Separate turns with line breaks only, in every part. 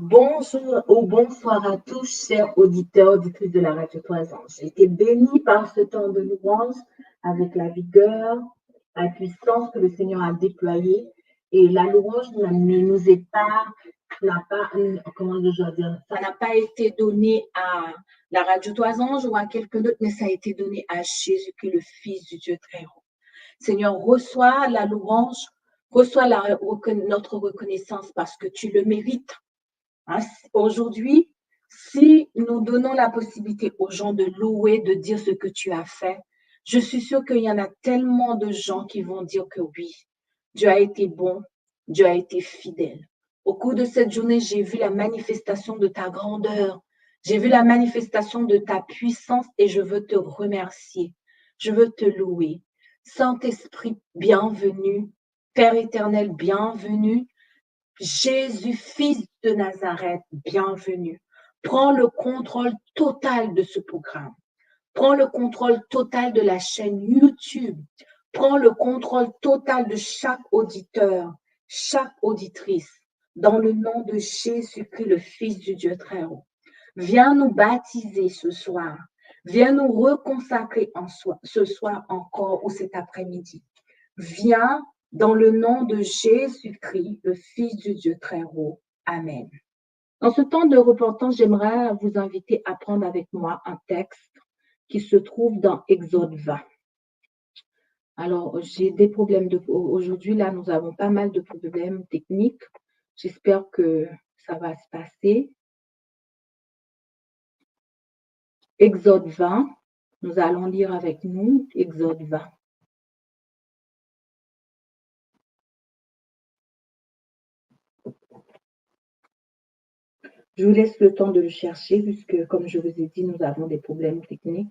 Bonjour ou bonsoir à tous, chers auditeurs, auditrices de la Radio Toison. J'ai été bénie par ce temps de louange avec la vigueur, la puissance que le Seigneur a déployée. Et la louange ne nous est pas, n'a pas, comment je dire, ça n'a pas été donné à la Radio Toison ou à quelqu'un d'autre, mais ça a été donné à Jésus, qui est le Fils du Dieu très haut. Seigneur, reçois la louange, reçois notre reconnaissance parce que tu le mérites. Aujourd'hui, si nous donnons la possibilité aux gens de louer, de dire ce que tu as fait, je suis sûre qu'il y en a tellement de gens qui vont dire que oui, Dieu a été bon, Dieu a été fidèle. Au cours de cette journée, j'ai vu la manifestation de ta grandeur, j'ai vu la manifestation de ta puissance et je veux te remercier, je veux te louer. Saint-Esprit, bienvenue. Père éternel, bienvenue. Jésus, fils de Nazareth, bienvenue. Prends le contrôle total de ce programme. Prends le contrôle total de la chaîne YouTube. Prends le contrôle total de chaque auditeur, chaque auditrice. Dans le nom de Jésus-Christ, le Fils du Dieu très haut. Viens nous baptiser ce soir. Viens nous reconsacrer ce soir encore ou cet après-midi. Viens dans le nom de Jésus-Christ, le Fils du Dieu très haut. Amen. Dans ce temps de repentance, j'aimerais vous inviter à prendre avec moi un texte qui se trouve dans Exode 20. Alors, j'ai des problèmes aujourd'hui. Là, nous avons pas mal de problèmes techniques. J'espère que ça va se passer. Exode 20. Nous allons lire avec nous Exode 20. Je vous laisse le temps de le chercher puisque, comme je vous ai dit, nous avons des problèmes techniques.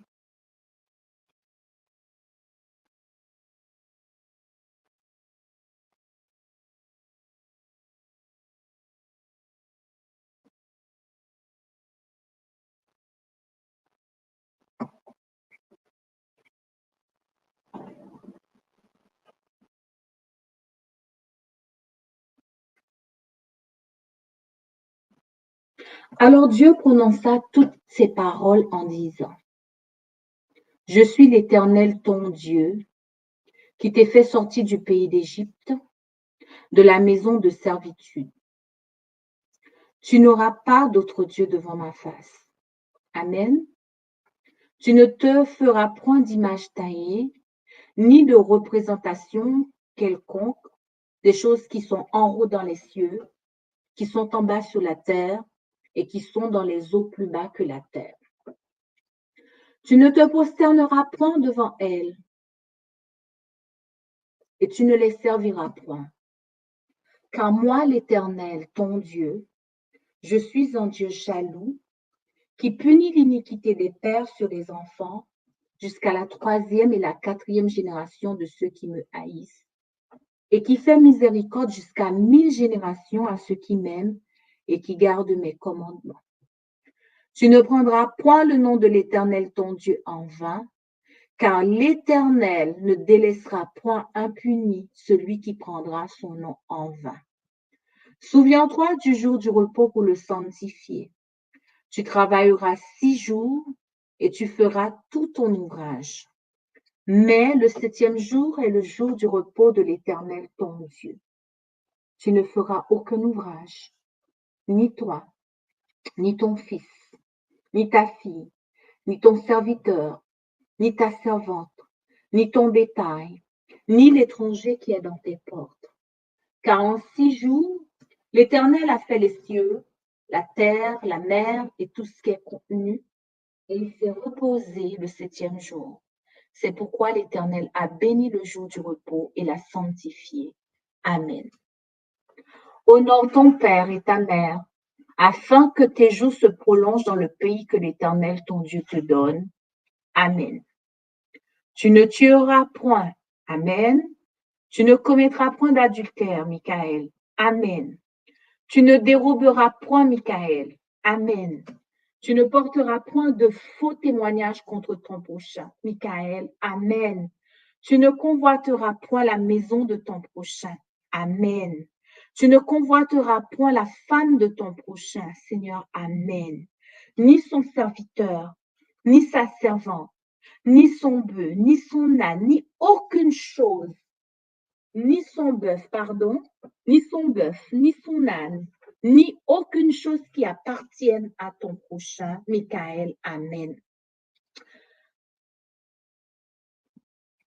Alors Dieu prononça toutes ces paroles en disant, « Je suis l'Éternel ton Dieu, qui t'ai fait sortir du pays d'Égypte, de la maison de servitude. Tu n'auras pas d'autre Dieu devant ma face. Amen. Tu ne te feras point d'image taillée, ni de représentation quelconque des choses qui sont en haut dans les cieux, qui sont en bas sur la terre et qui sont dans les eaux plus bas que la terre. Tu ne te prosterneras point devant elles, et tu ne les serviras point. Car moi, l'Éternel, ton Dieu, je suis un Dieu jaloux, qui punit l'iniquité des pères sur les enfants, jusqu'à la 3e et la 4e génération de ceux qui me haïssent, et qui fait miséricorde jusqu'à 1000 générations à ceux qui m'aiment et qui gardent mes commandements. Tu ne prendras point le nom de l'Éternel ton Dieu en vain, car l'Éternel ne délaissera point impuni celui qui prendra son nom en vain. Souviens-toi du jour du repos pour le sanctifier. Tu travailleras 6 jours et tu feras tout ton ouvrage. Mais le 7e jour est le jour du repos de l'Éternel ton Dieu. Tu ne feras aucun ouvrage, ni toi, ni ton fils, ni ta fille, ni ton serviteur, ni ta servante, ni ton bétail, ni l'étranger qui est dans tes portes. Car en 6 jours, l'Éternel a fait les cieux, la terre, la mer et tout ce qui est contenu, et il s'est reposé le 7e jour. C'est pourquoi l'Éternel a béni le jour du repos et l'a sanctifié. Amen. Honore ton père et ta mère, afin que tes jours se prolongent dans le pays que l'Éternel ton Dieu te donne. Amen. Tu ne tueras point. Amen. Tu ne commettras point d'adultère, Michaël. Amen. Tu ne déroberas point, Michaël. Amen. Tu ne porteras point de faux témoignages contre ton prochain, Michaël. Amen. Tu ne convoiteras point la maison de ton prochain. Amen. Tu ne convoiteras point la femme de ton prochain, Seigneur, Amen, ni son serviteur, ni sa servante, ni son bœuf, ni son âne, ni aucune chose, ni son bœuf, ni son bœuf, ni son âne, ni aucune chose qui appartienne à ton prochain, Michael, Amen.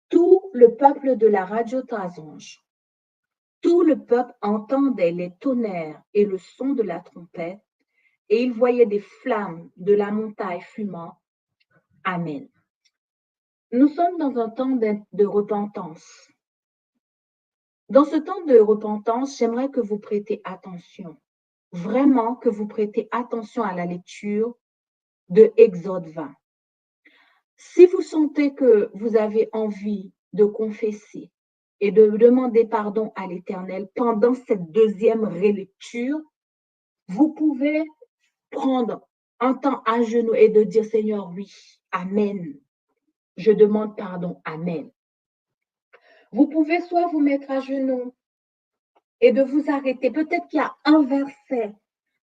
Tout le peuple de la radio Tasange, tout le peuple entendait les tonnerres et le son de la trompette, et il voyait des flammes de la montagne fumant. Amen. Nous sommes dans un temps de repentance. Dans ce temps de repentance, j'aimerais que vous prêtez attention, vraiment que vous prêtez attention à la lecture de Exode 20. Si vous sentez que vous avez envie de confesser et de demander pardon à l'Éternel pendant cette deuxième relecture, vous pouvez prendre un temps à genoux et de dire, Seigneur, oui, Amen. Je demande pardon, Amen. Vous pouvez soit vous mettre à genoux et de vous arrêter. Peut-être qu'il y a un verset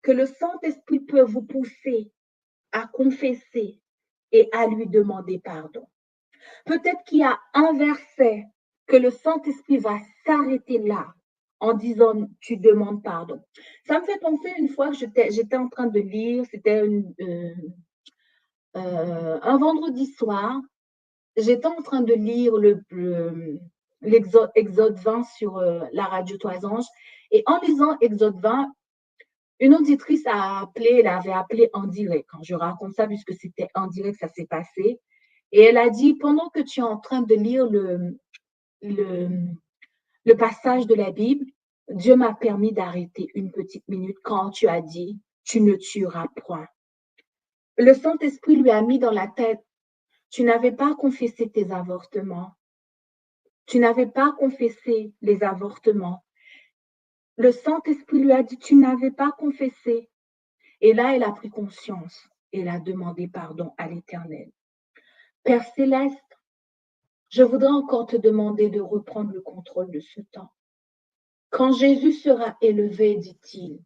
que le Saint-Esprit peut vous pousser à confesser et à lui demander pardon. Peut-être qu'il y a un verset que le Saint-Esprit va s'arrêter là en disant tu demandes pardon. Ça me fait penser une fois que j'étais en train de lire, c'était un vendredi soir, j'étais en train de lire l'Exode 20 sur la radio Toisange, et en lisant Exode 20, une auditrice elle avait appelé en direct. Quand je raconte ça, puisque c'était en direct, ça s'est passé. Et elle a dit, pendant que tu es en train de lire le passage de la Bible, Dieu m'a permis d'arrêter une petite minute quand tu as dit, tu ne tueras point. Le Saint-Esprit lui a mis dans la tête, tu n'avais pas confessé tes avortements. Tu n'avais pas confessé les avortements. Le Saint-Esprit lui a dit, tu n'avais pas confessé. Et là, elle a pris conscience. Elle a demandé pardon à l'Éternel. Père Céleste, je voudrais encore te demander de reprendre le contrôle de ce temps. Quand Jésus sera élevé, dit-il,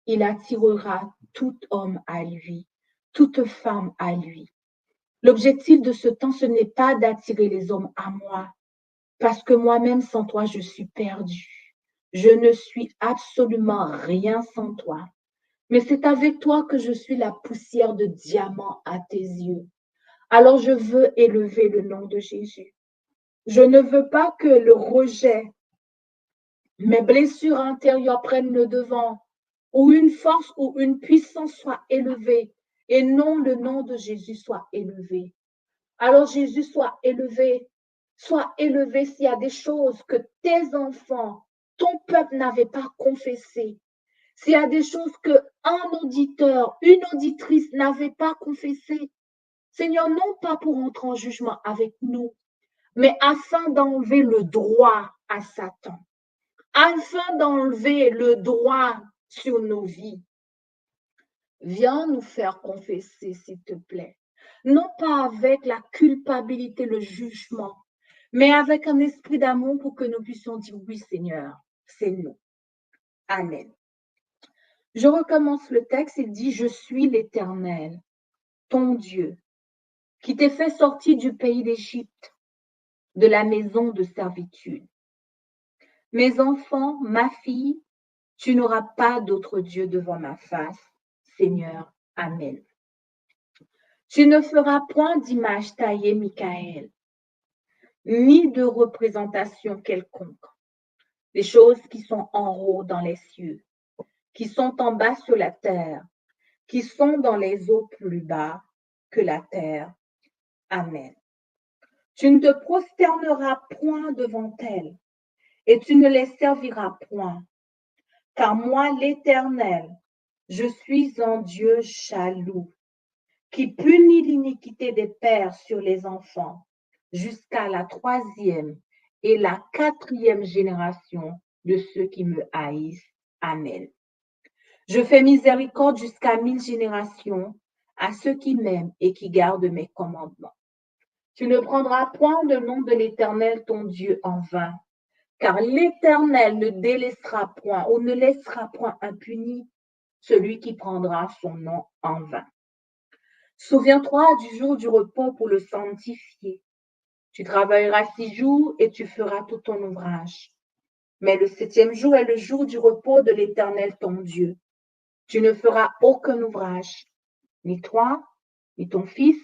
il attirera tout homme à lui, toute femme à lui. L'objectif de ce temps, ce n'est pas d'attirer les hommes à moi, parce que moi-même, sans toi, je suis perdue. Je ne suis absolument rien sans toi. Mais c'est avec toi que je suis la poussière de diamant à tes yeux. Alors je veux élever le nom de Jésus. Je ne veux pas que le rejet, mes blessures intérieures prennent le devant, ou une force ou une puissance soit élevée, et non le nom de Jésus soit élevé. Alors Jésus soit élevé s'il y a des choses que tes enfants, ton peuple n'avait pas confessées. S'il y a des choses qu'un auditeur, une auditrice n'avait pas confessées, Seigneur, non pas pour entrer en jugement avec nous, mais afin d'enlever le droit à Satan, afin d'enlever le droit sur nos vies. Viens nous faire confesser, s'il te plaît. Non pas avec la culpabilité, le jugement, mais avec un esprit d'amour pour que nous puissions dire oui, Seigneur, c'est nous. Amen. Je recommence le texte, il dit, je suis l'Éternel, ton Dieu, qui t'ai fait sortir du pays d'Égypte, de la maison de servitude. Mes enfants, ma fille, tu n'auras pas d'autre Dieu devant ma face, Seigneur. Amen. Tu ne feras point d'image taillée, Michael, ni de représentation quelconque. Les choses qui sont en haut dans les cieux, qui sont en bas sur la terre, qui sont dans les eaux plus bas que la terre. Amen. Tu ne te prosterneras point devant elles, et tu ne les serviras point, car moi, l'Éternel, je suis un Dieu jaloux, qui punit l'iniquité des pères sur les enfants, jusqu'à la 3e et la 4e génération de ceux qui me haïssent. Amen. Je fais miséricorde jusqu'à 1000 générations à ceux qui m'aiment et qui gardent mes commandements. Tu ne prendras point le nom de l'Éternel ton Dieu en vain, car l'Éternel ne délaissera point ou ne laissera point impuni celui qui prendra son nom en vain. Souviens-toi du jour du repos pour le sanctifier. Tu travailleras 6 jours et tu feras tout ton ouvrage. Mais le 7e jour est le jour du repos de l'Éternel ton Dieu. Tu ne feras aucun ouvrage, ni toi, ni ton fils,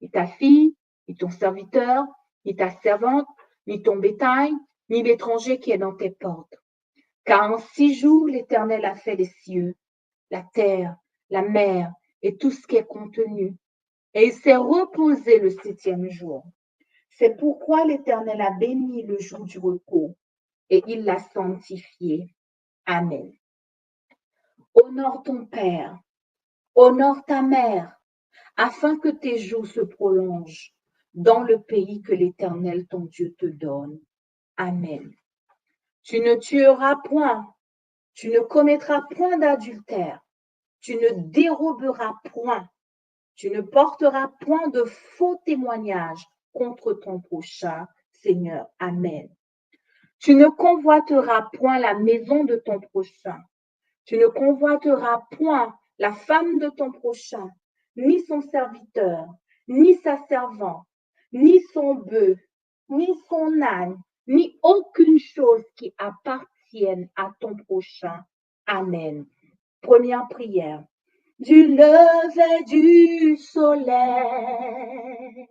ni ta fille, ni ton serviteur, ni ta servante, ni ton bétail, ni l'étranger qui est dans tes portes. Car en 6 jours, l'Éternel a fait les cieux, la terre, la mer et tout ce qui est contenu. Et il s'est reposé le 7e jour. C'est pourquoi l'Éternel a béni le jour du repos et il l'a sanctifié. Amen. Honore ton père, honore ta mère, afin que tes jours se prolongent dans le pays que l'Éternel ton Dieu te donne. Amen. Tu ne tueras point, tu ne commettras point d'adultère, tu ne déroberas point, tu ne porteras point de faux témoignages contre ton prochain, Seigneur. Amen. Tu ne convoiteras point la maison de ton prochain, tu ne convoiteras point la femme de ton prochain, ni son serviteur, ni sa servante, ni son bœuf, ni son âne, ni aucune chose qui appartienne à ton prochain. Amen. Première prière. Du lever du soleil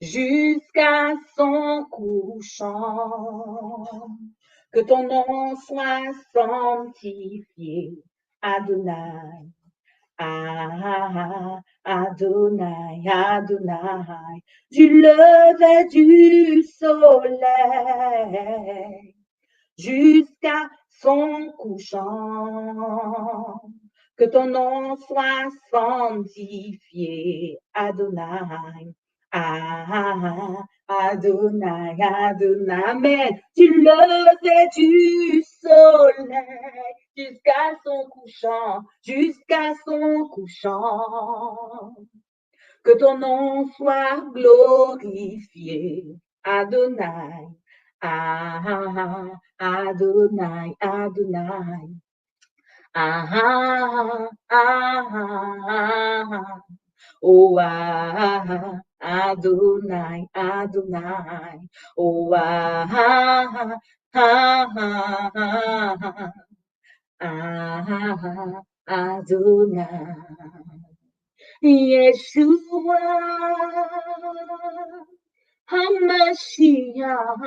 jusqu'à son couchant, que ton nom soit sanctifié, Adonai. Adonai, Adonai, du lever du soleil jusqu'à son couchant, que ton nom soit sanctifié, Adonai. Adonai, Adonai, Amen. Du lever du soleil jusqu'à son couchant, jusqu'à son couchant. Que ton nom soit glorifié, Adonai. Adonai, Adonai. Oh, Adonai, Adonai. Oh, Adonai. Yeshua, HaMashiach,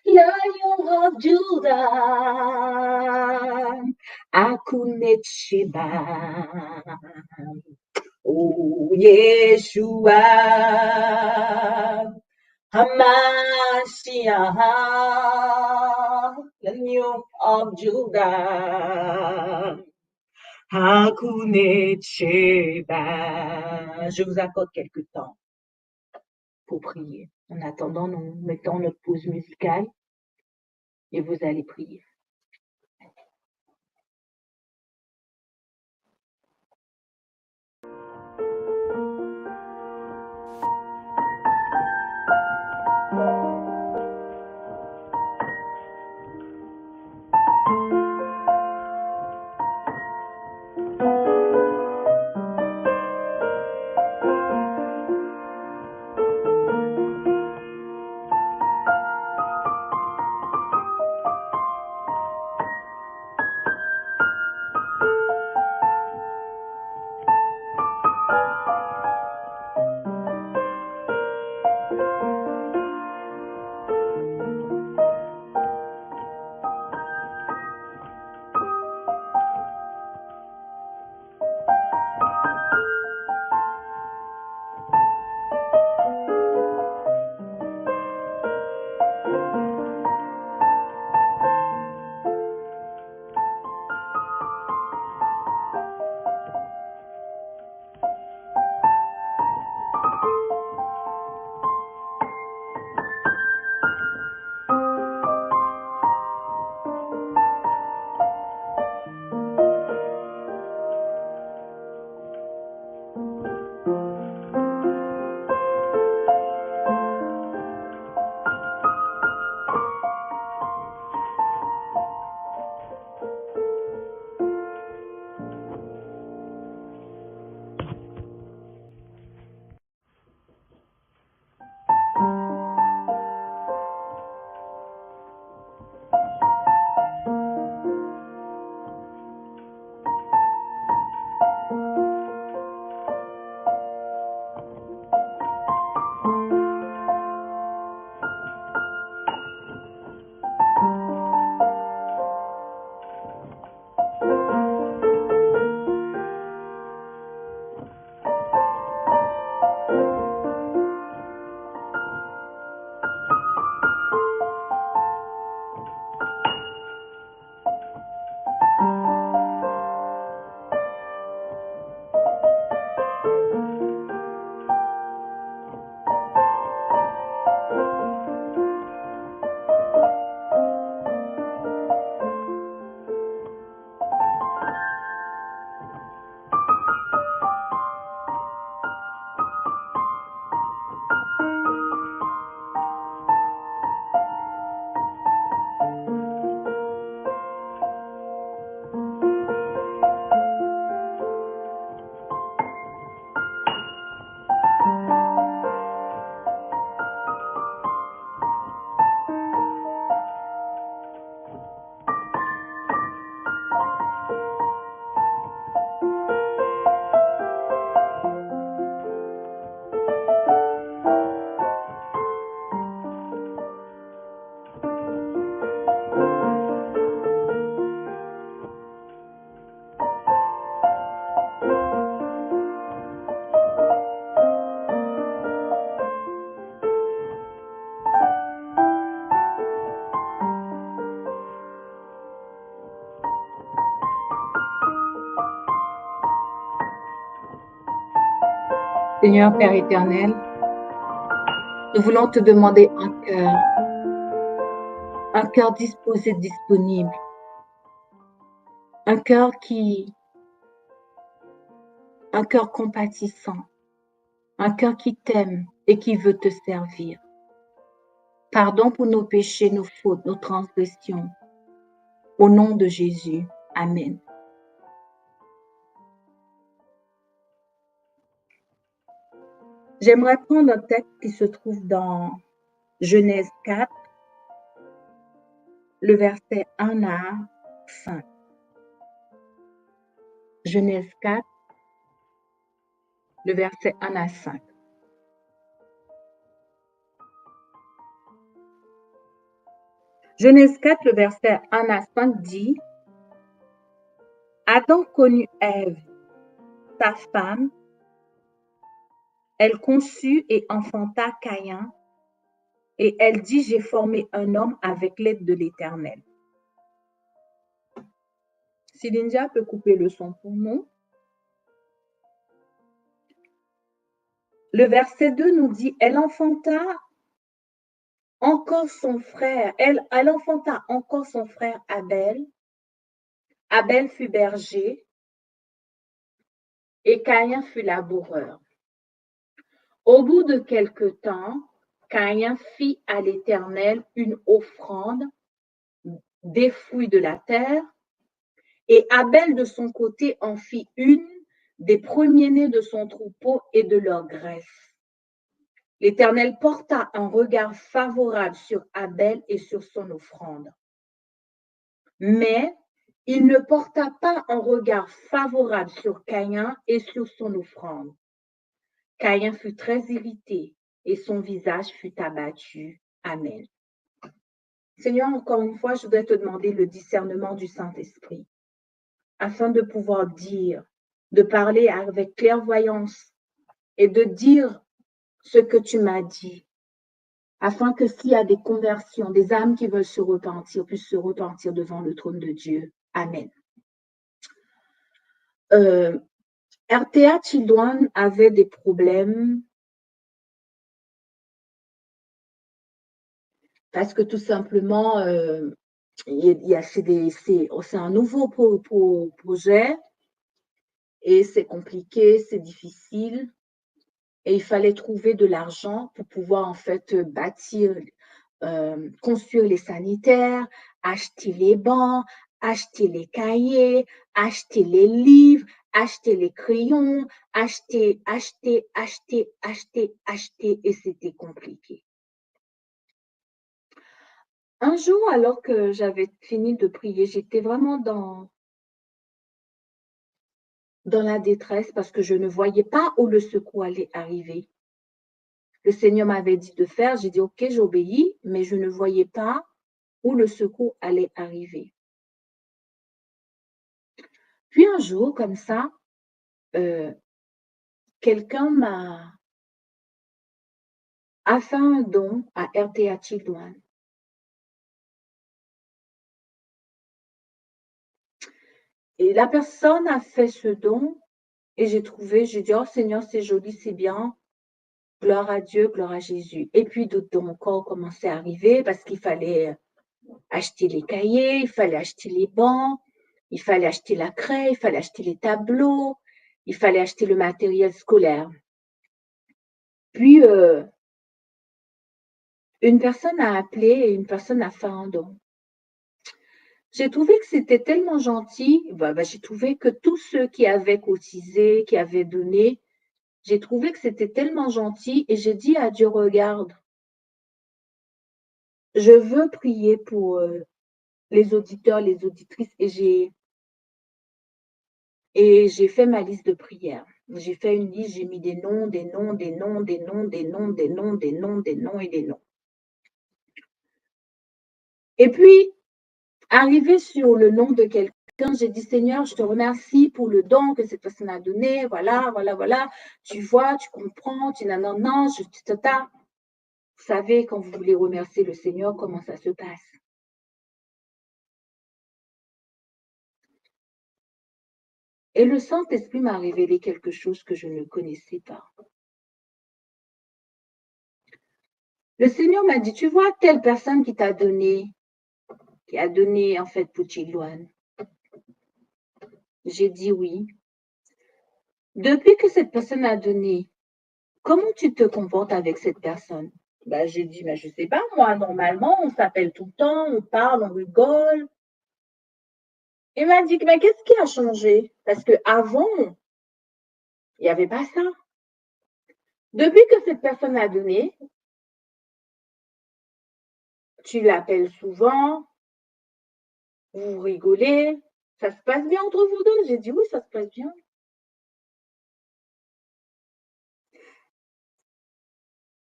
Lion of Judah, Akunet Sheba. Oh, Yeshua, HaMashiach, Lion of Judah, Akunet Sheba. Je vous accorde quelques temps pour prier. En attendant, nous mettons notre pause musicale et vous allez prier. Seigneur Père éternel, nous voulons te demander un cœur disposé, disponible, un cœur compatissant, un cœur qui t'aime et qui veut te servir. Pardon pour nos péchés, nos fautes, nos transgressions. Au nom de Jésus. Amen. J'aimerais prendre un texte qui se trouve dans Genèse 4, le verset 1 à 5. Genèse 4, le verset 1 à 5. Genèse 4, le verset 1 à 5 dit: Adam connut Ève, sa femme, elle conçut et enfanta Caïn, et elle dit: J'ai formé un homme avec l'aide de l'Éternel. Si Lindia peut couper le son pour nous. Le verset 2 nous dit: Elle enfanta encore son frère, elle enfanta encore son frère Abel. Abel fut berger et Caïn fut laboureur. Au bout de quelque temps, Caïn fit à l'Éternel une offrande des fruits de la terre, et Abel de son côté en fit une des premiers-nés de son troupeau et de leur graisse. L'Éternel porta un regard favorable sur Abel et sur son offrande. Mais il ne porta pas un regard favorable sur Caïn et sur son offrande. Caïn fut très irrité et son visage fut abattu. Amen. Seigneur, encore une fois, je voudrais te demander le discernement du Saint-Esprit afin de pouvoir dire, de parler avec clairvoyance et de dire ce que tu m'as dit, afin que s'il y a des conversions, des âmes qui veulent se repentir, puissent se repentir devant le trône de Dieu. Amen. RTA Children avait des problèmes parce que tout simplement, c'est un nouveau projet et c'est compliqué, c'est difficile. Et il fallait trouver de l'argent pour pouvoir en fait bâtir, construire les sanitaires, acheter les bancs, acheter les cahiers, acheter les livres, acheter les crayons, acheter, et c'était compliqué. Un jour, alors que j'avais fini de prier, j'étais vraiment dans la détresse parce que je ne voyais pas où le secours allait arriver. Le Seigneur m'avait dit de faire, j'ai dit ok, j'obéis, mais je ne voyais pas où le secours allait arriver. Puis un jour, comme ça, quelqu'un a fait un don à RTA Children. Et la personne a fait ce don et j'ai dit, oh Seigneur, c'est joli, c'est bien. Gloire à Dieu, gloire à Jésus. Et puis d'autres dons encore commençaient à arriver parce qu'il fallait acheter les cahiers, il fallait acheter les bancs, il fallait acheter la craie, il fallait acheter les tableaux, il fallait acheter le matériel scolaire. Puis, une personne a appelé et une personne a fait un don. J'ai trouvé que c'était tellement gentil. J'ai trouvé que tous ceux qui avaient cotisé, qui avaient donné, j'ai trouvé que c'était tellement gentil et j'ai dit à Dieu, regarde, je veux prier pour les auditeurs, les auditrices et j'ai fait ma liste de prières. J'ai fait une liste, j'ai mis des noms, des noms, des noms, des noms, des noms, des noms, des noms, des noms et des noms. Et puis, arrivé sur le nom de quelqu'un, j'ai dit, Seigneur, je te remercie pour le don que cette personne a donné. Voilà. Tu vois, tu comprends, non, Vous savez, quand vous voulez remercier le Seigneur, comment ça se passe. Et le Saint-Esprit m'a révélé quelque chose que je ne connaissais pas. Le Seigneur m'a dit, tu vois telle personne qui a donné en fait pour Chilwan. J'ai dit oui. Depuis que cette personne a donné, comment tu te comportes avec cette personne? Ben, j'ai dit, mais je ne sais pas, moi, normalement, on s'appelle tout le temps, on parle, on rigole. Il m'a dit, mais qu'est-ce qui a changé? Parce qu'avant, il n'y avait pas ça. Depuis que cette personne a donné, tu l'appelles souvent, vous rigolez, ça se passe bien entre vous deux? J'ai dit, oui, ça se passe bien.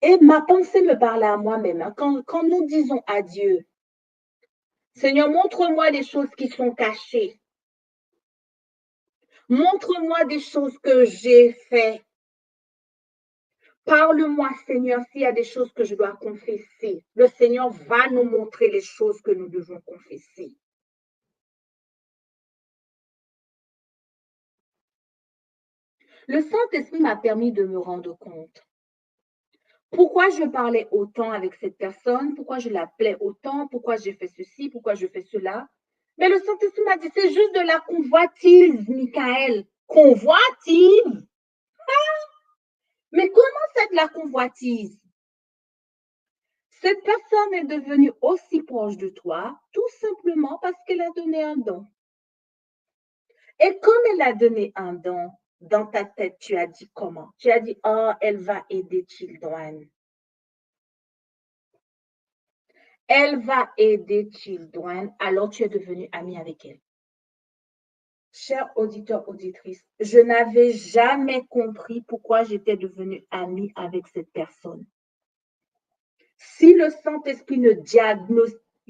Et ma pensée me parlait à moi-même. Quand nous disons à Dieu, Seigneur, montre-moi des choses qui sont cachées. Montre-moi des choses que j'ai faites. Parle-moi, Seigneur, s'il y a des choses que je dois confesser. Le Seigneur va nous montrer les choses que nous devons confesser. Le Saint-Esprit m'a permis de me rendre compte. Pourquoi je parlais autant avec cette personne? Pourquoi je l'appelais autant? Pourquoi j'ai fait ceci? Pourquoi je fais cela? Mais le Saint-Esprit m'a dit, c'est juste de la convoitise, Michael. Convoitise? Mais comment c'est de la convoitise? Cette personne est devenue aussi proche de toi, tout simplement parce qu'elle a donné un don. Et comme elle a donné un don, dans ta tête, tu as dit comment? Tu as dit, oh, elle va aider Children. Elle va aider Children, alors tu es devenu ami avec elle. Chers auditeurs, auditrices, je n'avais jamais compris pourquoi j'étais devenue amie avec cette personne. Si le Saint-Esprit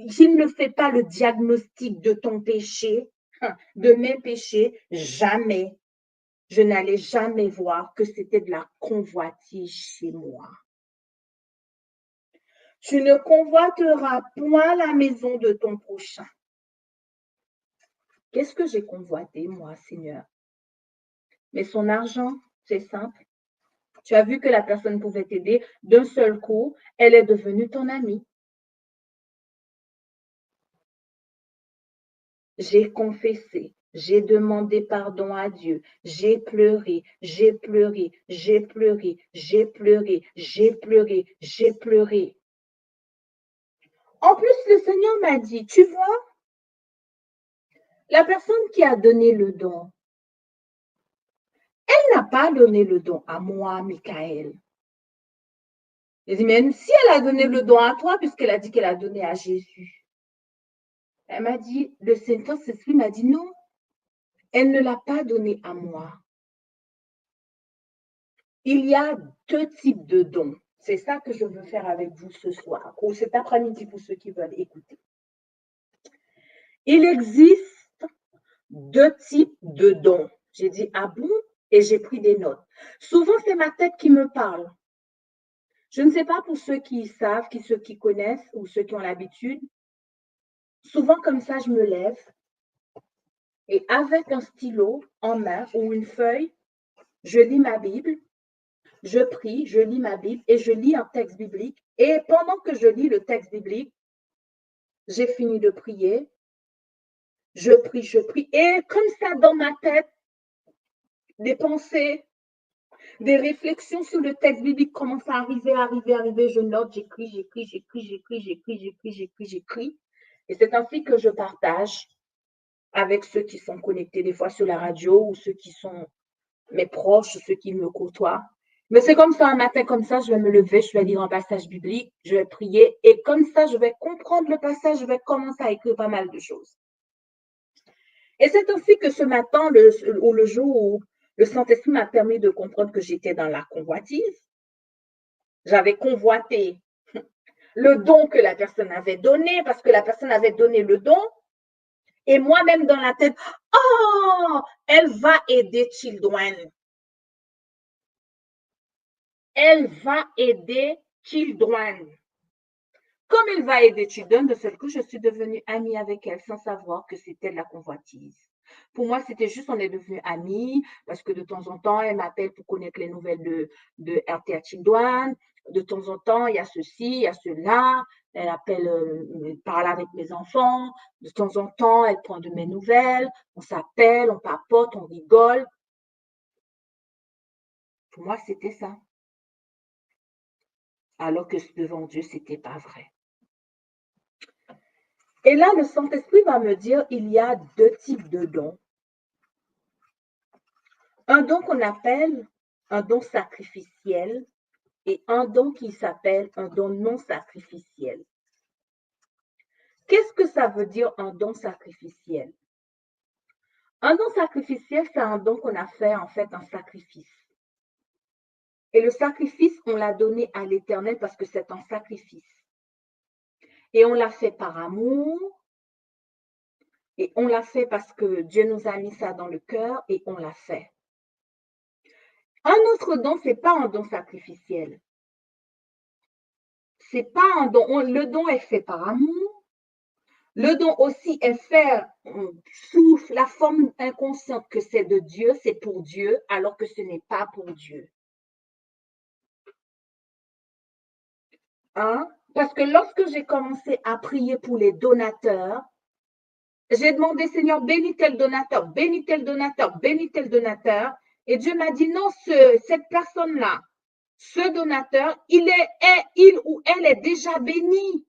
s'il ne fait pas le diagnostic de ton péché, de mes péchés, jamais, je n'allais jamais voir que c'était de la convoitise chez moi. Tu ne convoiteras point la maison de ton prochain. Qu'est-ce que j'ai convoité, moi, Seigneur? Mais son argent, c'est simple. Tu as vu que la personne pouvait t'aider d'un seul coup, elle est devenue ton amie. J'ai confessé, j'ai demandé pardon à Dieu, j'ai pleuré, j'ai pleuré, j'ai pleuré, j'ai pleuré, j'ai pleuré, j'ai pleuré. En plus, le Seigneur m'a dit, tu vois, la personne qui a donné le don, elle n'a pas donné le don à moi, Michael. J'ai dit, mais si elle a donné le don à toi, puisqu'elle a dit qu'elle a donné à Jésus. Elle m'a dit, le Saint-Esprit m'a dit, non, elle ne l'a pas donné à moi. Il y a deux types de dons. C'est ça que je veux faire avec vous ce soir, ou cet après-midi pour ceux qui veulent écouter. Il existe deux types de dons. J'ai dit, ah bon? Et j'ai pris des notes. Souvent, c'est ma tête qui me parle. Je ne sais pas pour ceux qui savent, ceux qui connaissent ou ceux qui ont l'habitude. Souvent, comme ça, je me lève et avec un stylo en main ou une feuille, je lis ma Bible. Je prie, je lis ma Bible et je lis un texte biblique. Et pendant que je lis le texte biblique, j'ai fini de prier. Je prie. Et comme ça, dans ma tête, des pensées, des réflexions sur le texte biblique commencent à arriver. Je note, j'écris. Et c'est ainsi que je partage avec ceux qui sont connectés des fois sur la radio ou ceux qui sont mes proches, ceux qui me côtoient. Mais c'est comme ça, un matin comme ça, je vais me lever, je vais lire un passage biblique, je vais prier et comme ça, je vais comprendre le passage, je vais commencer à écrire pas mal de choses. Et c'est ainsi que ce matin, le jour où le Saint-Esprit m'a permis de comprendre que j'étais dans la convoitise, j'avais convoité le don que la personne avait donné parce que la personne avait donné le don. Et moi-même dans la tête, oh, elle va aider Children. Elle va aider Children. Comme elle va aider Children, de seul coup, je suis devenue amie avec elle sans savoir que c'était de la convoitise. Pour moi, c'était juste, on est devenus amis parce que de temps en temps, elle m'appelle pour connaître les nouvelles de RTA Children. de temps en temps, il y a ceci, il y a cela. Elle appelle, elle parle avec mes enfants. De temps en temps, elle prend de mes nouvelles. On s'appelle, on papote, on rigole. Pour moi, c'était ça. Alors que devant Dieu, c'était pas vrai. Et là, le Saint-Esprit va me dire, il y a deux types de dons. Un don qu'on appelle un don sacrificiel et un don qui s'appelle un don non sacrificiel. Qu'est-ce que ça veut dire un don sacrificiel? Un don sacrificiel, c'est un don qu'on a fait en fait un sacrifice. Et le sacrifice, on l'a donné à l'Éternel parce que c'est un sacrifice. Et on l'a fait par amour. Et on l'a fait parce que Dieu nous a mis ça dans le cœur et on l'a fait. Un autre don, c'est pas un don sacrificiel. C'est pas un don. Le don est fait par amour. Le don aussi est fait sous la forme inconsciente que c'est de Dieu, c'est pour Dieu, alors que ce n'est pas pour Dieu. Hein? Parce que lorsque j'ai commencé à prier pour les donateurs, j'ai demandé, Seigneur, bénis tel donateur, bénis tel donateur, bénis tel donateur. Et Dieu m'a dit, non, cette personne-là, ce donateur, il ou elle est déjà béni.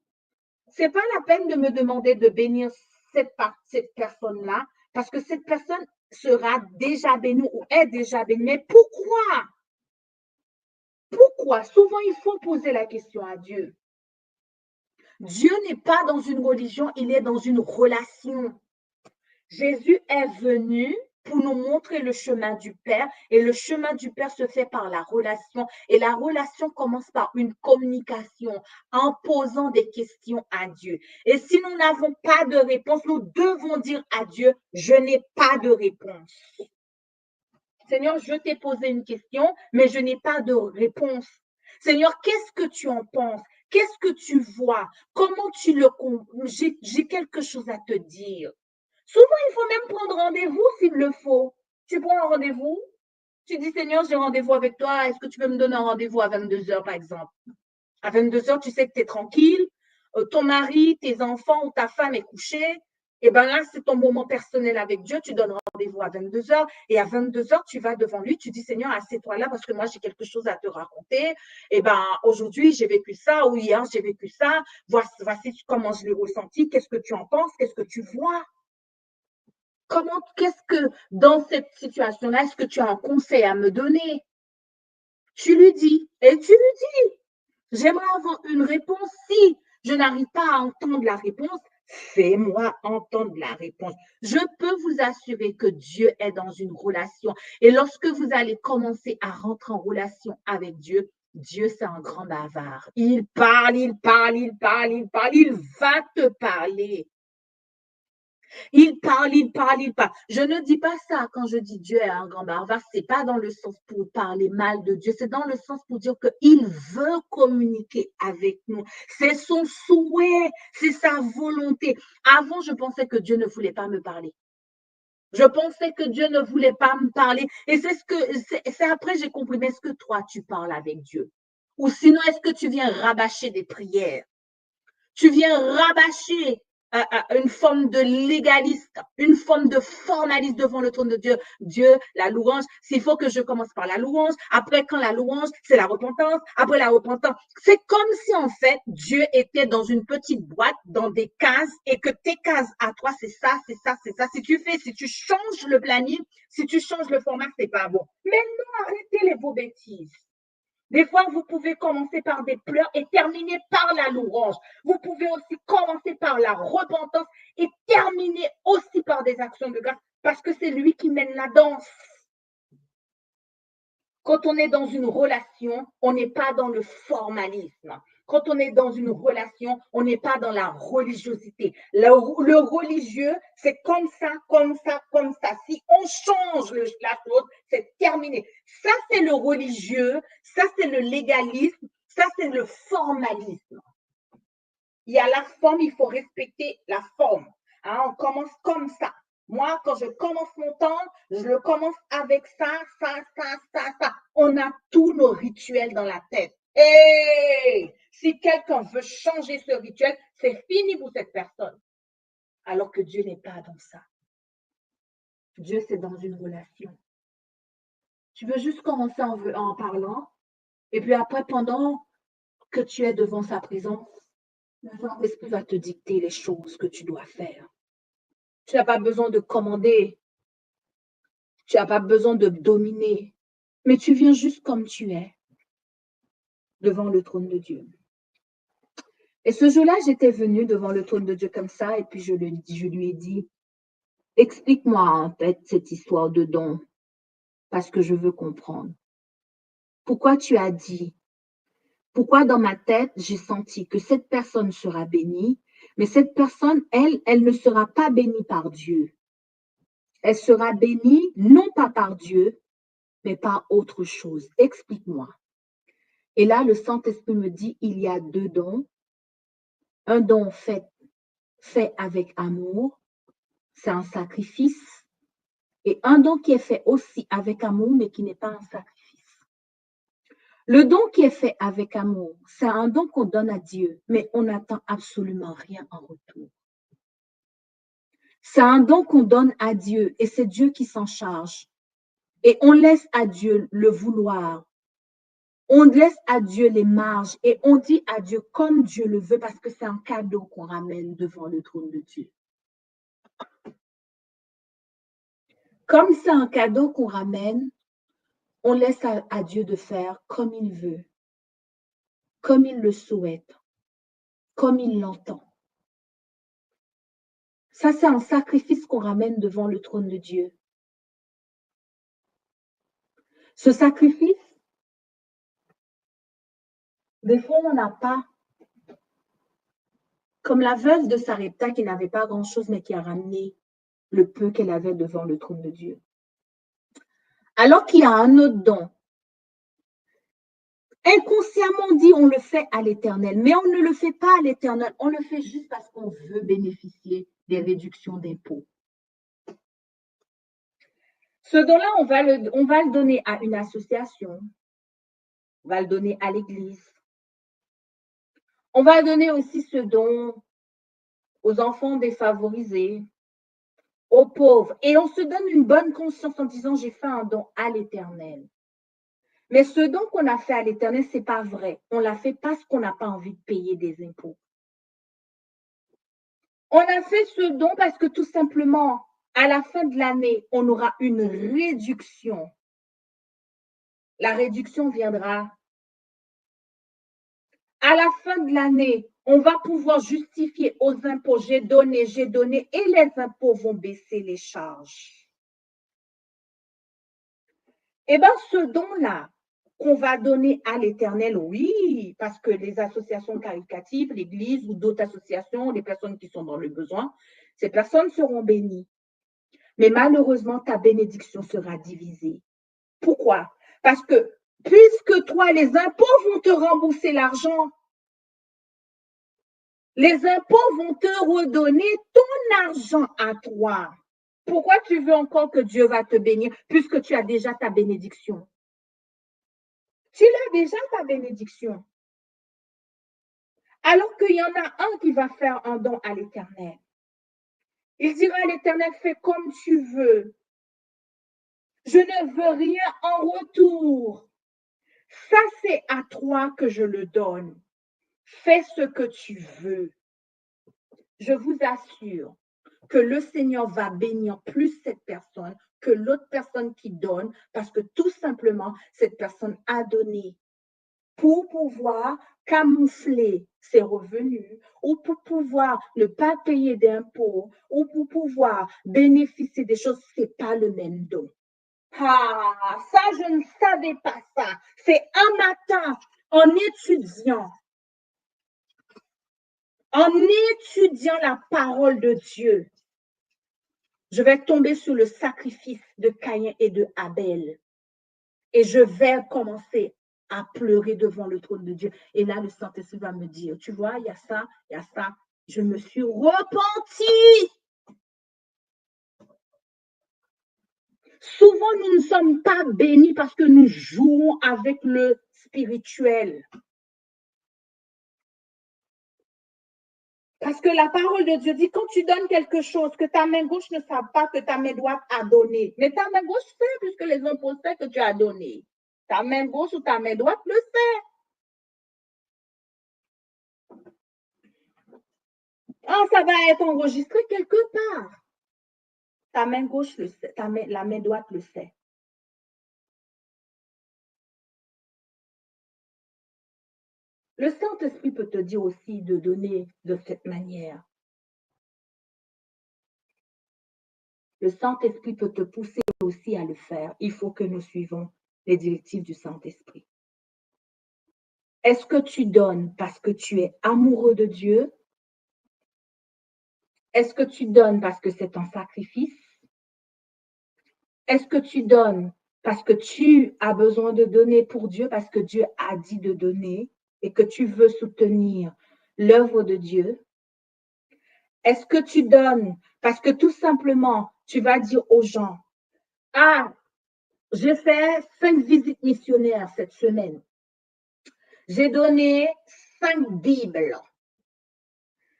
C'est pas la peine de me demander de bénir cette personne-là, parce que cette personne sera déjà bénie ou est déjà bénie. Mais pourquoi? Pourquoi? Souvent, il faut poser la question à Dieu. Dieu n'est pas dans une religion, il est dans une relation. Jésus est venu pour nous montrer le chemin du Père et le chemin du Père se fait par la relation et la relation commence par une communication en posant des questions à Dieu. Et si nous n'avons pas de réponse, nous devons dire à Dieu, je n'ai pas de réponse. Seigneur, je t'ai posé une question, mais je n'ai pas de réponse. Seigneur, qu'est-ce que tu en penses? Qu'est-ce que tu vois? Comment tu le comprends? J'ai quelque chose à te dire. Souvent, il faut même prendre rendez-vous s'il le faut. Tu prends un rendez-vous, tu dis, Seigneur, j'ai rendez-vous avec toi. Est-ce que tu peux me donner un rendez-vous à 22 heures, par exemple? À 22 heures, tu sais que tu es tranquille. Ton mari, tes enfants ou ta femme est couchée. Et bien là, c'est ton moment personnel avec Dieu. Tu donnes rendez-vous à 22 heures. Et à 22 heures, tu vas devant lui. Tu dis, Seigneur, assieds-toi là parce que moi, j'ai quelque chose à te raconter. Et bien, aujourd'hui, j'ai vécu ça. Ou hier, j'ai vécu ça. Voici comment je l'ai ressenti. Qu'est-ce que tu en penses? Qu'est-ce que tu vois? Qu'est-ce que dans cette situation-là, est-ce que tu as un conseil à me donner? Tu lui dis, et tu lui dis, j'aimerais avoir une réponse. Si je n'arrive pas à entendre la réponse, fais-moi entendre la réponse. Je peux vous assurer que Dieu est dans une relation. Et lorsque vous allez commencer à rentrer en relation avec Dieu, Dieu, c'est un grand bavard. Il parle, il parle, il parle, il parle, il va te parler. Il parle, il parle, il parle. Je ne dis pas ça quand je dis Dieu est un grand bavard. C'est pas dans le sens pour parler mal de Dieu. C'est dans le sens pour dire qu'il veut communiquer avec nous. C'est son souhait, c'est sa volonté. Avant, je pensais que Dieu ne voulait pas me parler. Je pensais que Dieu ne voulait pas me parler. Et c'est après j'ai compris. Mais est-ce que toi, tu parles avec Dieu? Ou sinon, est-ce que tu viens rabâcher des prières? Tu viens rabâcher une forme de légaliste, une forme de formaliste devant le trône de Dieu. Dieu, la louange, s'il faut que je commence par la louange, après quand la louange, c'est la repentance, après la repentance. C'est comme si en fait Dieu était dans une petite boîte, dans des cases, et que tes cases à toi, c'est ça, c'est ça, c'est ça. Si tu changes le planning, si tu changes le format, c'est pas bon. Mais non, arrêtez vos bêtises. Des fois, vous pouvez commencer par des pleurs et terminer par la louange. Vous pouvez aussi commencer par la repentance et terminer aussi par des actions de grâce parce que c'est lui qui mène la danse. Quand on est dans une relation, on n'est pas dans le formalisme. Quand on est dans une relation, on n'est pas dans la religiosité. Le religieux, c'est comme ça, comme ça, comme ça. Si on change la chose, c'est terminé. Ça, c'est le religieux, ça, c'est le légalisme, ça, c'est le formalisme. Il y a la forme, il faut respecter la forme. Hein, on commence comme ça. Moi, quand je commence mon temps, je le commence avec ça, ça, ça, ça, ça. On a tous nos rituels dans la tête. Et si quelqu'un veut changer ce rituel, c'est fini pour cette personne. Alors que Dieu n'est pas dans ça. Dieu, c'est dans une relation. Tu veux juste commencer en parlant, et puis après, pendant que tu es devant sa présence, le Saint-Esprit va te dicter les choses que tu dois faire. Tu n'as pas besoin de commander. Tu n'as pas besoin de dominer. Mais tu viens juste comme tu es, devant le trône de Dieu. Et ce jour-là, j'étais venue devant le trône de Dieu comme ça, et puis je lui ai dit, explique-moi en fait cette histoire de don, parce que je veux comprendre. Pourquoi tu as dit, pourquoi dans ma tête, j'ai senti que cette personne sera bénie, mais cette personne, elle ne sera pas bénie par Dieu. Elle sera bénie non pas par Dieu, mais par autre chose. Explique-moi. Et là, le Saint-Esprit me dit, il y a deux dons. Un don fait avec amour, c'est un sacrifice. Et un don qui est fait aussi avec amour, mais qui n'est pas un sacrifice. Le don qui est fait avec amour, c'est un don qu'on donne à Dieu, mais on n'attend absolument rien en retour. C'est un don qu'on donne à Dieu et c'est Dieu qui s'en charge. Et on laisse à Dieu le vouloir. On laisse à Dieu les marges et on dit à Dieu comme Dieu le veut parce que c'est un cadeau qu'on ramène devant le trône de Dieu. Comme c'est un cadeau qu'on ramène, on laisse à Dieu de faire comme il veut, comme il le souhaite, comme il l'entend. Ça, c'est un sacrifice qu'on ramène devant le trône de Dieu. Ce sacrifice, des fois, on n'a pas, comme la veuve de Sarepta qui n'avait pas grand-chose, mais qui a ramené le peu qu'elle avait devant le trône de Dieu. Alors qu'il y a un autre don. Inconsciemment, on dit on le fait à l'Éternel, mais on ne le fait pas à l'Éternel, on le fait juste parce qu'on veut bénéficier des réductions d'impôts. Ce don-là, on va le donner à une association, on va le donner à l'Église. On va donner aussi ce don aux enfants défavorisés, aux pauvres. Et on se donne une bonne conscience en disant, j'ai fait un don à l'Éternel. Mais ce don qu'on a fait à l'Éternel, ce n'est pas vrai. On l'a fait parce qu'on n'a pas envie de payer des impôts. On a fait ce don parce que tout simplement, à la fin de l'année, on aura une réduction. La réduction viendra. À la fin de l'année, on va pouvoir justifier aux impôts, j'ai donné, et les impôts vont baisser les charges. Eh bien, ce don-là qu'on va donner à l'Éternel, oui, parce que les associations caritatives, l'Église ou d'autres associations, les personnes qui sont dans le besoin, ces personnes seront bénies. Mais malheureusement, ta bénédiction sera divisée. Pourquoi? Parce que puisque toi, les impôts vont te rembourser l'argent, les impôts vont te redonner ton argent à toi. Pourquoi tu veux encore que Dieu va te bénir puisque tu as déjà ta bénédiction? Tu l'as déjà ta bénédiction. Alors qu'il y en a un qui va faire un don à l'Éternel. Il dira à l'Éternel, fais comme tu veux. Je ne veux rien en retour. Ça, c'est à toi que je le donne. Fais ce que tu veux. Je vous assure que le Seigneur va bénir plus cette personne que l'autre personne qui donne parce que tout simplement, cette personne a donné pour pouvoir camoufler ses revenus ou pour pouvoir ne pas payer d'impôts ou pour pouvoir bénéficier des choses, ce n'est pas le même don. Ah, ça, je ne savais pas ça. C'est un matin, en étudiant la parole de Dieu, je vais tomber sur le sacrifice de Caïn et de Abel. Et je vais commencer à pleurer devant le trône de Dieu. Et là, le Saint-Esprit va me dire, tu vois, il y a ça, il y a ça. Je me suis repentie. Souvent, nous ne sommes pas bénis parce que nous jouons avec le spirituel. Parce que la parole de Dieu dit, quand tu donnes quelque chose, que ta main gauche ne sache pas que ta main droite a donné. Mais ta main gauche sait, puisque les impôts savent que tu as donné. Ta main gauche ou ta main droite le sait. Ah, ça va être enregistré quelque part. Ta main gauche le sait, la main droite le sait. Le Saint-Esprit peut te dire aussi de donner de cette manière. Le Saint-Esprit peut te pousser aussi à le faire. Il faut que nous suivons les directives du Saint-Esprit. Est-ce que tu donnes parce que tu es amoureux de Dieu? Est-ce que tu donnes parce que c'est un sacrifice? Est-ce que tu donnes parce que tu as besoin de donner pour Dieu, parce que Dieu a dit de donner et que tu veux soutenir l'œuvre de Dieu? Est-ce que tu donnes parce que tout simplement, tu vas dire aux gens, ah, j'ai fait 5 visites missionnaires cette semaine. J'ai donné 5 Bibles.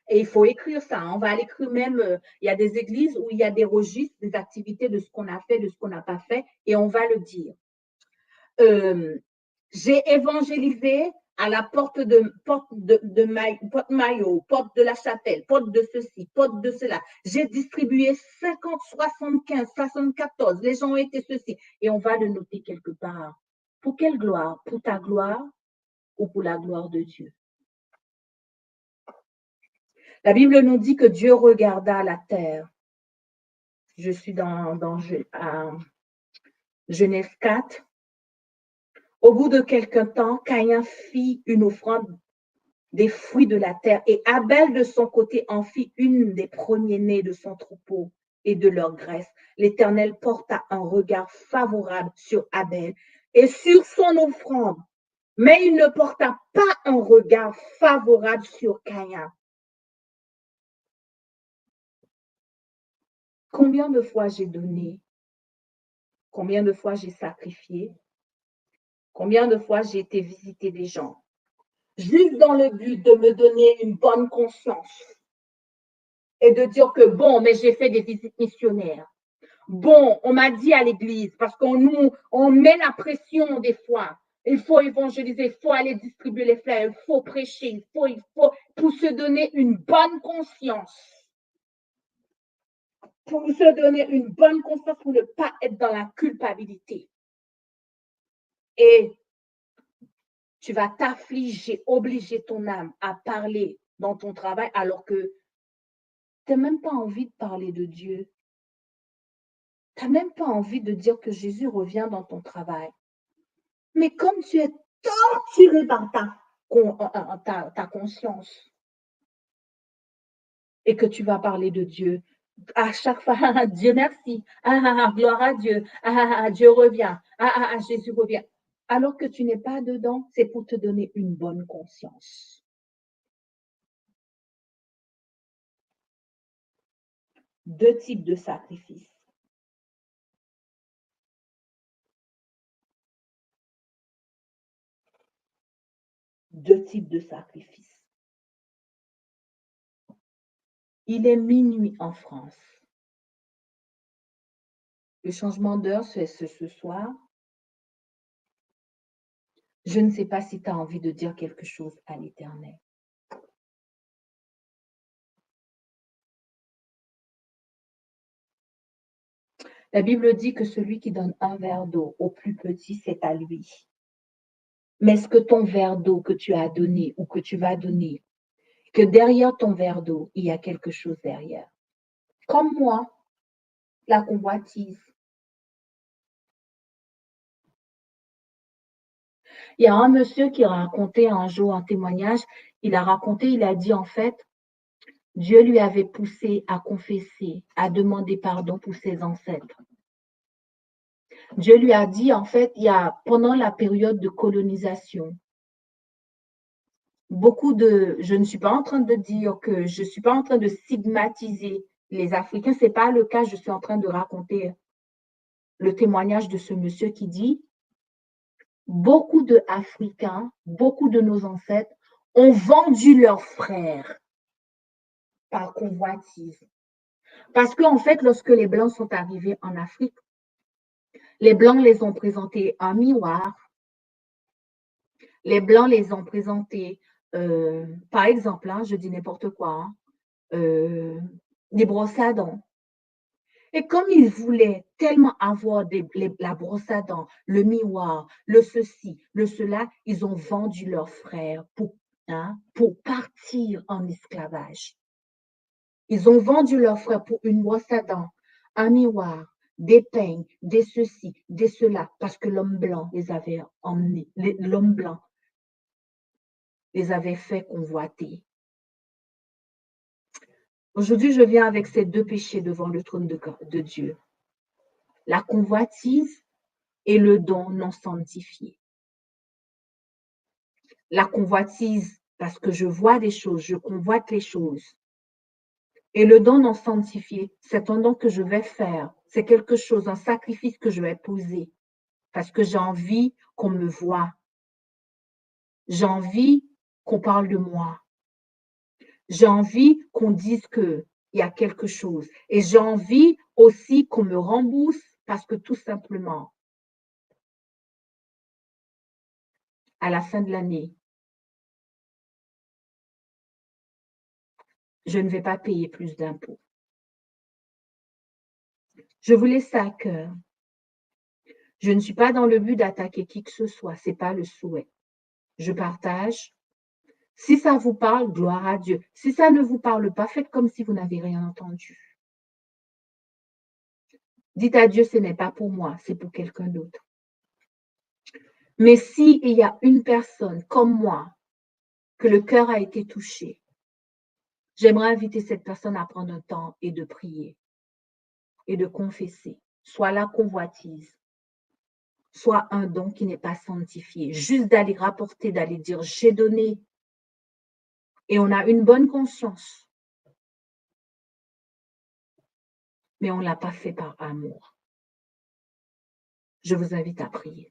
Et il faut écrire ça. On va l'écrire même, il y a des églises où il y a des registres, des activités de ce qu'on a fait, de ce qu'on n'a pas fait, et on va le dire. J'ai évangélisé à la porte Maillot, porte de la Chapelle, porte de ceci, porte de cela. J'ai distribué 50, 75, 74. Les gens ont été ceci. Et on va le noter quelque part. Pour quelle gloire? Pour ta gloire ou pour la gloire de Dieu? La Bible nous dit que Dieu regarda la terre. Je suis dans Genèse 4. Au bout de quelque temps, Caïn fit une offrande des fruits de la terre et Abel de son côté en fit une des premiers-nés de son troupeau et de leur graisse. L'Éternel porta un regard favorable sur Abel et sur son offrande, mais il ne porta pas un regard favorable sur Caïn. Combien de fois j'ai donné? Combien de fois j'ai sacrifié? Combien de fois j'ai été visiter des gens? Juste dans le but de me donner une bonne conscience et de dire que bon, mais j'ai fait des visites missionnaires. Bon, on m'a dit à l'église, parce qu'on met la pression des fois. Il faut évangéliser, il faut aller distribuer les fleurs, il faut prêcher, il faut, pour se donner une bonne conscience. Pour se donner une bonne conscience, pour ne pas être dans la culpabilité. Et tu vas t'affliger, obliger ton âme à parler dans ton travail alors que tu n'as même pas envie de parler de Dieu. Tu n'as même pas envie de dire que Jésus revient dans ton travail. Mais comme tu es torturé par ta conscience et que tu vas parler de Dieu, à chaque fois, Dieu merci, gloire à Dieu, Dieu revient, Jésus revient. Alors que tu n'es pas dedans, c'est pour te donner une bonne conscience. Deux types de sacrifices. Deux types de sacrifices. Il est minuit en France. Le changement d'heure, c'est ce soir. Je ne sais pas si tu as envie de dire quelque chose à l'Éternel. La Bible dit que celui qui donne un verre d'eau au plus petit, c'est à lui. Mais est-ce que ton verre d'eau que tu as donné ou que tu vas donner, que derrière ton verre d'eau, il y a quelque chose derrière? Comme moi, la convoitise. Il y a un monsieur qui a raconté un jour un témoignage, il a dit en fait, Dieu lui avait poussé à confesser, à demander pardon pour ses ancêtres. Dieu lui a dit, en fait, pendant la période de colonisation, je ne suis pas en train de dire que je ne suis pas en train de stigmatiser les Africains, ce n'est pas le cas, je suis en train de raconter le témoignage de ce monsieur qui dit, beaucoup d'Africains, beaucoup de nos ancêtres ont vendu leurs frères par convoitise. Parce qu'en fait, lorsque les Blancs sont arrivés en Afrique, les Blancs les ont présentés un miroir, les Blancs les ont présentés, par exemple, hein, je dis n'importe quoi, des brosses à dents. Et comme ils voulaient tellement avoir la brosse à dents, le miroir, le ceci, le cela, ils ont vendu leurs frères pour partir en esclavage. Ils ont vendu leurs frères pour une brosse à dents, un miroir, des peignes, des ceci, des cela, parce que l'homme blanc les avait emmenés, l'homme blanc les avait fait convoiter. Aujourd'hui, je viens avec ces deux péchés devant le trône de Dieu. La convoitise et le don non sanctifié. La convoitise, parce que je vois des choses, je convoite les choses. Et le don non sanctifié, c'est un don que je vais faire. C'est quelque chose, un sacrifice que je vais poser. Parce que j'ai envie qu'on me voie. J'ai envie qu'on parle de moi. J'ai envie qu'on dise qu'il y a quelque chose. Et j'ai envie aussi qu'on me rembourse parce que tout simplement, à la fin de l'année, je ne vais pas payer plus d'impôts. Je vous laisse ça à cœur. Je ne suis pas dans le but d'attaquer qui que ce soit, ce n'est pas le souhait. Je partage. Si ça vous parle, gloire à Dieu. Si ça ne vous parle pas, faites comme si vous n'avez rien entendu. Dites à Dieu, ce n'est pas pour moi, c'est pour quelqu'un d'autre. Mais s'il y a une personne comme moi, que le cœur a été touché, j'aimerais inviter cette personne à prendre un temps et de prier et de confesser, soit la convoitise, soit un don qui n'est pas sanctifié, juste d'aller rapporter, d'aller dire j'ai donné et on a une bonne conscience, mais on ne l'a pas fait par amour. Je vous invite à prier.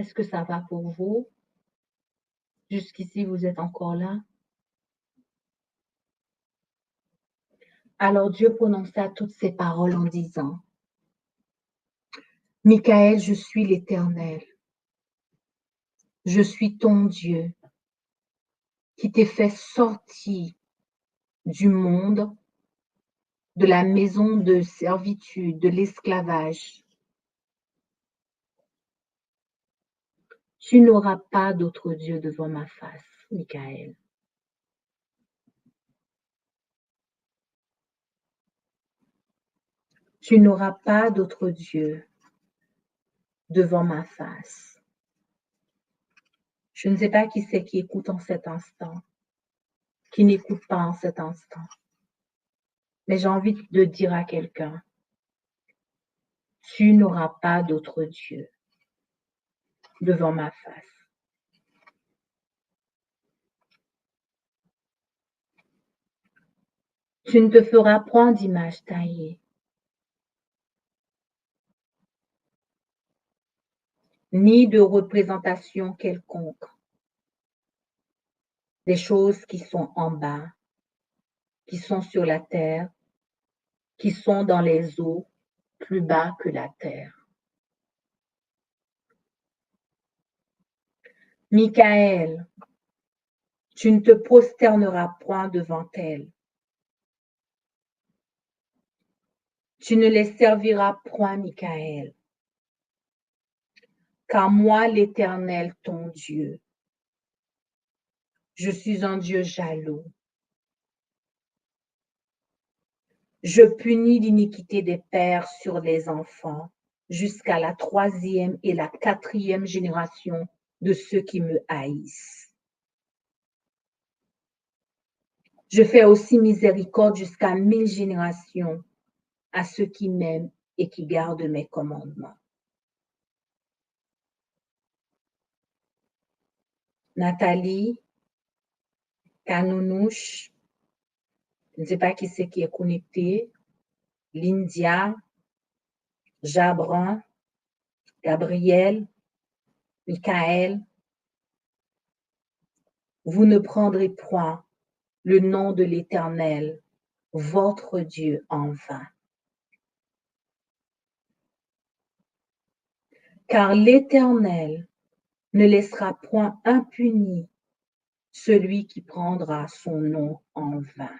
Est-ce que ça va pour vous? Jusqu'ici, vous êtes encore là? Alors Dieu prononça toutes ces paroles en disant, Michaël, je suis l'Éternel. Je suis ton Dieu qui t'ai fait sortir du monde, de la maison de servitude, de l'esclavage. Tu n'auras pas d'autre Dieu devant ma face, Michaël. Tu n'auras pas d'autre Dieu devant ma face. Je ne sais pas qui c'est qui écoute en cet instant, qui n'écoute pas en cet instant. Mais j'ai envie de dire à quelqu'un, tu n'auras pas d'autre Dieu devant ma face. Tu ne te feras point d'image taillée, ni de représentation quelconque, des choses qui sont en bas, qui sont sur la terre, qui sont dans les eaux, plus bas que la terre. Michaël, tu ne te prosterneras point devant elles. Tu ne les serviras point, Michaël, car moi, l'Éternel, ton Dieu, je suis un Dieu jaloux. Je punis l'iniquité des pères sur les enfants jusqu'à la 3e et la 4e génération de ceux qui me haïssent. Je fais aussi miséricorde jusqu'à 1000 générations à ceux qui m'aiment et qui gardent mes commandements. Nathalie, Kanonouche, je ne sais pas qui c'est qui est connecté, Lindia, Jabran, Gabriel, Michaël, vous ne prendrez point le nom de l'Éternel, votre Dieu, en vain. Car l'Éternel ne laissera point impuni celui qui prendra son nom en vain.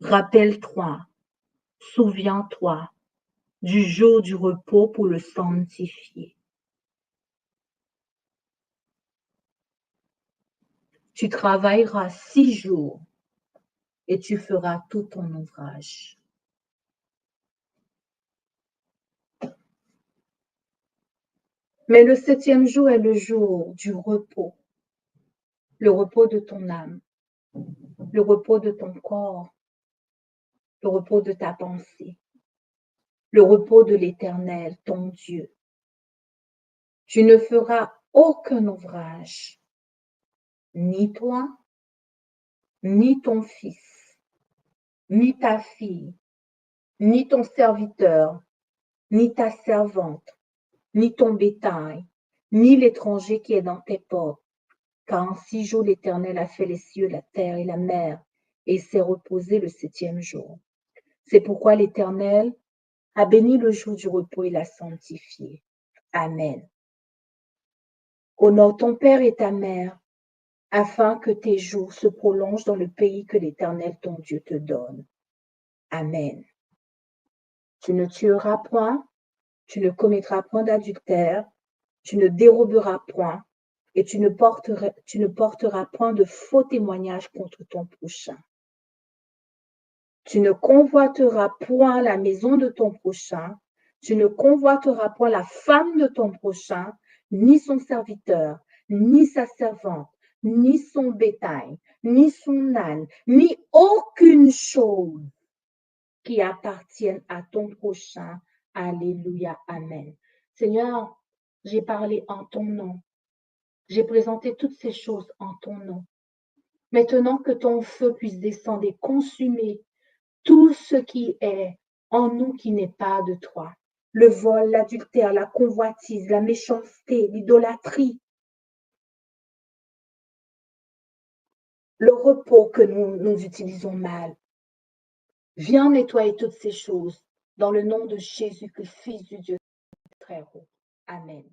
Rappelle-toi, souviens-toi du jour du repos pour le sanctifier. Tu travailleras 6 jours et tu feras tout ton ouvrage. Mais le 7e jour est le jour du repos, le repos de ton âme, le repos de ton corps, le repos de ta pensée, le repos de l'Éternel, ton Dieu. Tu ne feras aucun ouvrage, ni toi, ni ton fils, ni ta fille, ni ton serviteur, ni ta servante, ni ton bétail, ni l'étranger qui est dans tes portes. Car en 6 jours l'Éternel a fait les cieux, la terre et la mer, et il s'est reposé le 7e jour. C'est pourquoi l'Éternel a béni le jour du repos et l'a sanctifié. Amen. Honore ton père et ta mère, afin que tes jours se prolongent dans le pays que l'Éternel ton Dieu te donne. Amen. Tu ne tueras point, tu ne commettras point d'adultère, tu ne déroberas point, et tu ne porteras point de faux témoignages contre ton prochain. Tu ne convoiteras point la maison de ton prochain, tu ne convoiteras point la femme de ton prochain, ni son serviteur, ni sa servante, ni son bétail, ni son âne, ni aucune chose qui appartienne à ton prochain. Alléluia, amen. Seigneur, j'ai parlé en ton nom. J'ai présenté toutes ces choses en ton nom. Maintenant que ton feu puisse descendre et consumer tout ce qui est en nous qui n'est pas de toi. Le vol, l'adultère, la convoitise, la méchanceté, l'idolâtrie, le repos que nous utilisons mal. Viens nettoyer toutes ces choses dans le nom de Jésus, le Fils du Dieu très haut. Amen.